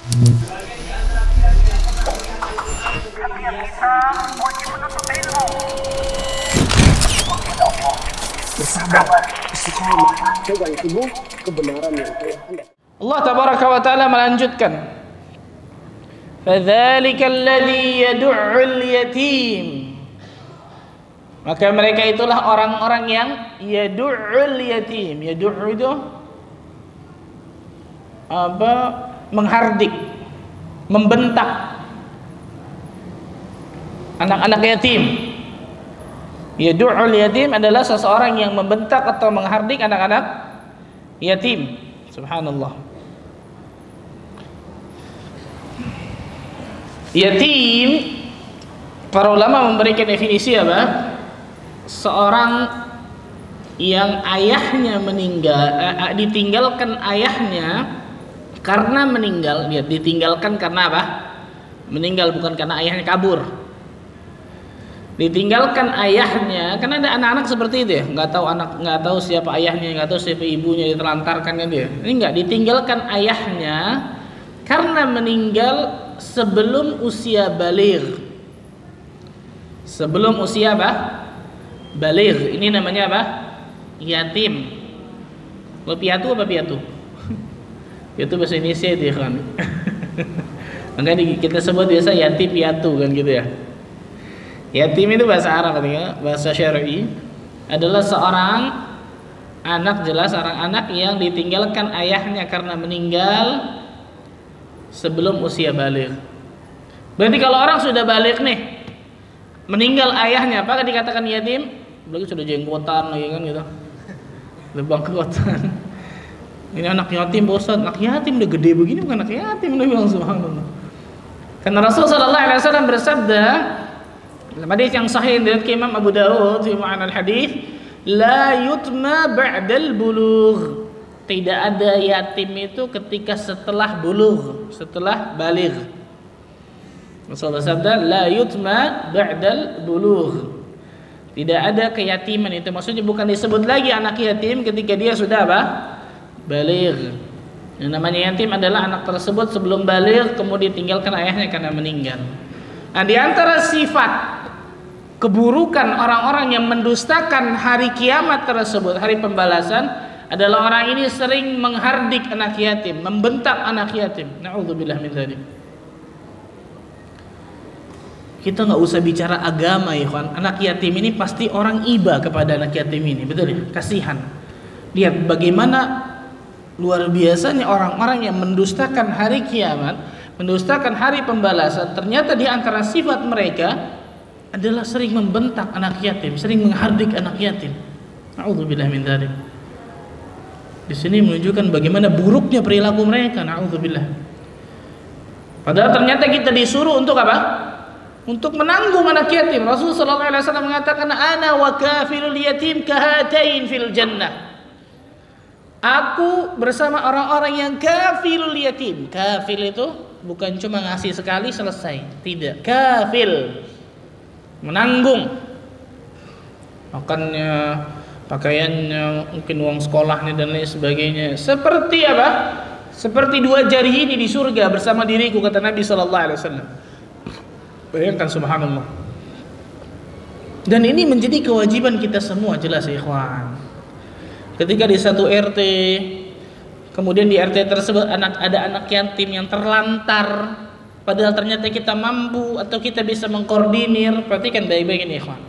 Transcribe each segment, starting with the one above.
Bersabar, istiqomah, pegang teguh kebenaran yang Anda. Allah tabaraka wa taala melanjutkan, fadzalikal ladzi yad'ul yatim. Maka mereka itulah orang-orang yang yad'ul yatim. Yad'u itu apa? Menghardik, membentak anak-anak yatim. Yad'ul yatim adalah seseorang yang membentak atau menghardik anak-anak yatim. Subhanallah. Yatim, para ulama memberikan definisi apa? Seorang yang ayahnya meninggal, ditinggalkan ayahnya karena meninggal. Dia ditinggalkan karena apa? Meninggal, bukan karena ayahnya kabur. Ditinggalkan ayahnya karena ada anak-anak seperti itu ya, nggak tahu siapa ayahnya, nggak tahu siapa ibunya, ditelantarkan kan dia. Ini nggak, ditinggalkan ayahnya karena meninggal sebelum usia baligh. Sebelum usia apa? Baligh. Ini namanya apa? Yatim. Lo piatu apa piatu? Piatu bahasa Indonesia itu kan. Makanya kita sebut biasa yatim piatu kan gitu ya. Yatim itu bahasa Arab katanya, bahasa syar'i adalah seorang anak, jelas seorang anak yang ditinggalkan ayahnya karena meninggal sebelum usia baligh. Berarti kalau orang sudah baligh nih, meninggal ayahnya, apakah dikatakan yatim? Berarti sudah jenggotan lagi kan gitu. Udah bangkotan. Ini anak yatim, Ustaz. Anak yatim udah gede begini bukan anak yatim, udah bilang subhanallah. Karena Rasul sallallahu alaihi wasallam bersabda dalam hadis yang sahih dari Imam Abu Dawud fi ma'anal hadis, la yutma ba'dal bulugh. Tidak ada yatim itu ketika setelah bulugh, setelah baligh. Rasulullah sabda, la yutma ba'dal bulugh. Tidak ada keyatiman itu, maksudnya bukan disebut lagi anak yatim ketika dia sudah apa? Baligh. Yang namanya yatim adalah anak tersebut sebelum baligh kemudian ditinggalkan ayahnya karena meninggal. Nah, di antara sifat keburukan orang-orang yang mendustakan hari kiamat tersebut, hari pembalasan, adalah orang ini sering menghardik anak yatim, membentak anak yatim. Na'udzubillah min dzalik. Kita nggak usah bicara agama ya kawan. Anak yatim ini pasti orang iba kepada anak yatim ini, betul ya? Kasihan. Lihat bagaimana luar biasanya orang-orang yang mendustakan hari kiamat, mendustakan hari pembalasan. Ternyata di antara sifat mereka adalah sering membentak anak yatim, sering menghardik anak yatim. Na'udzubillah min dzalik. Di sini menunjukkan bagaimana buruknya perilaku mereka. Na'udzubillah. Padahal ternyata kita disuruh untuk apa? Untuk menanggung anak yatim. Rasulullah sallallahu alaihi wasallam mengatakan, "Ana wa kafilul yatim kahatain fil jannah." Aku bersama orang-orang yang kafilul yatim. Kafil itu bukan cuma ngasih sekali selesai. Tidak. Kafil, menanggung makannya, pakaiannya, mungkin uang sekolahnya dan lain sebagainya. Seperti apa? Seperti dua jari ini di surga bersama diriku, kata Nabi sallallahu alaihi wasallam. Bayangkan subhanallah. Dan ini menjadi kewajiban kita semua, jelas ya ikhwan. Ketika di satu RT, kemudian di RT tersebut ada anak yatim yang terlantar, padahal ternyata kita mampu atau kita bisa mengkoordinir. Perhatikan baik-baik ini ikhwan.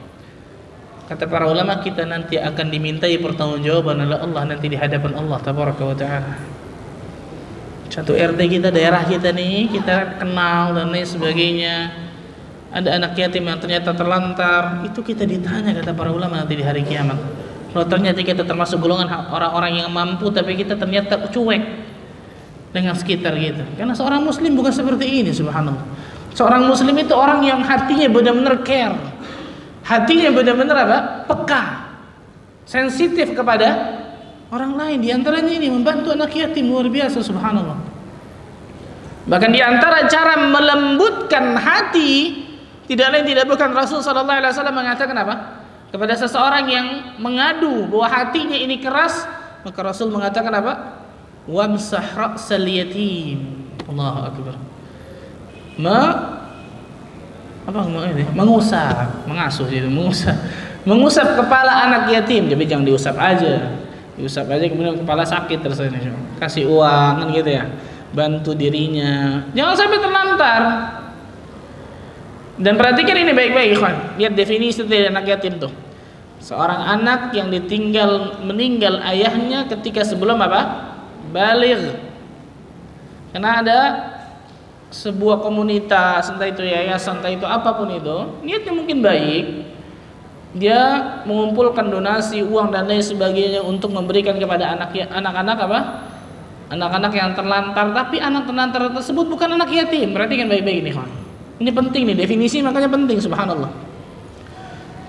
Kata para ulama, kita nanti akan dimintai pertanggungjawaban oleh Allah nanti di hadapan Allah tabaraka wa taala. Satu RT kita, daerah kita nih, kita kenal dan lain sebagainya. Ada anak yatim yang ternyata terlantar, itu kita ditanya kata para ulama nanti di hari kiamat. Kalau ternyata kita termasuk golongan orang-orang yang mampu tapi kita ternyata cuek dengan sekitar kita. Karena seorang muslim bukan seperti ini, subhanallah. Seorang muslim itu orang yang hatinya benar-benar care. Hatinya benar-benar apa? Peka. Sensitif kepada orang lain. Di antaranya ini membantu anak yatim, luar biasa subhanallah. Bahkan di antara cara melembutkan hati, tidak lain tidak bukan Rasul sallallahu alaihi wasallam mengatakan apa? Kepada seseorang yang mengadu bahwa hatinya ini keras, maka Rasul mengatakan apa? Wamsah ra'sal yatim. Allahu akbar. Mengusap kepala anak yatim. Tapi jangan diusap aja kemudian kepala sakit terus kasih uang kan gitu ya, bantu dirinya, jangan sampai terlantar. Dan perhatikan ini baik-baik ikhwan, lihat definisi dari anak yatim tuh, seorang anak yang meninggal ayahnya ketika sebelum baligh. Karena ada sebuah komunitas, entah itu yayasan, entah itu apapun itu, niatnya mungkin baik, dia mengumpulkan donasi, uang dan lain sebagainya untuk memberikan kepada anak-anak yang terlantar, tapi anak terlantar tersebut bukan anak yatim. Perhatikan baik-baik ini, kawan. Ini penting nih definisi, makanya penting, subhanallah.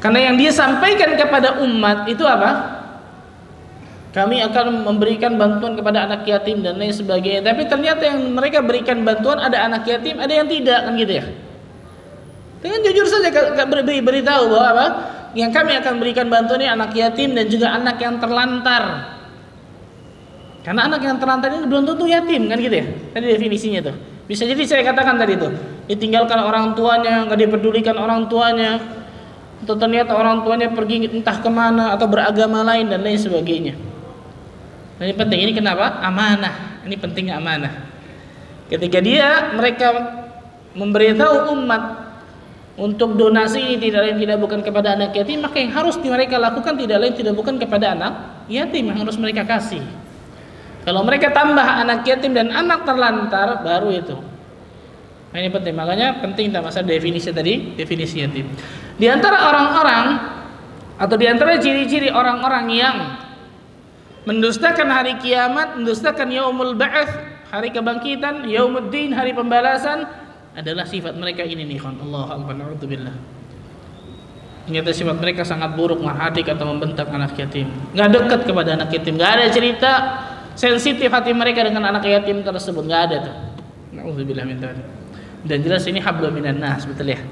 Karena yang dia sampaikan kepada umat itu apa? Kami akan memberikan bantuan kepada anak yatim dan lain sebagainya. Tapi ternyata yang mereka berikan bantuan ada anak yatim, ada yang tidak, kan gitu ya. Dengan jujur saja beritahu bahwa apa? Yang kami akan berikan bantuan ini anak yatim dan juga anak yang terlantar. Karena anak yang terlantar ini belum tentu yatim, kan gitu ya. Tadi definisinya tuh. Bisa jadi saya katakan tadi tuh, ditinggalkan orang tuanya, nggak dipedulikan orang tuanya, atau ternyata orang tuanya pergi entah kemana atau beragama lain dan lain sebagainya. Nah, ini penting, ini kenapa? Amanah. Ini pentingnya amanah. Ketika mereka memberitahu umat untuk donasi ini tidak lain tidak bukan kepada anak yatim, maka yang harus mereka lakukan tidak lain tidak bukan kepada anak yatim yang harus mereka kasih. Kalau mereka tambah anak yatim dan anak terlantar, baru itu. Nah, ini penting, makanya penting tak masalah definisi tadi, definisi yatim. Di antara orang-orang atau di antara ciri-ciri orang-orang yang mendustakan hari kiamat, mendustakan yaumul ba'ats, hari kebangkitan, yaumuddin, hari pembalasan, adalah sifat mereka ini nih, Allahu akbar, na'udzubillah. Ternyata sifat mereka sangat buruk, menghadik atau membentak anak yatim, nggak dekat kepada anak yatim, nggak ada cerita sensitif hati mereka dengan anak yatim tersebut, nggak ada tuh. Na'udzubillah min dzalik. Dan jelas ini hablum minan nas, betul ya.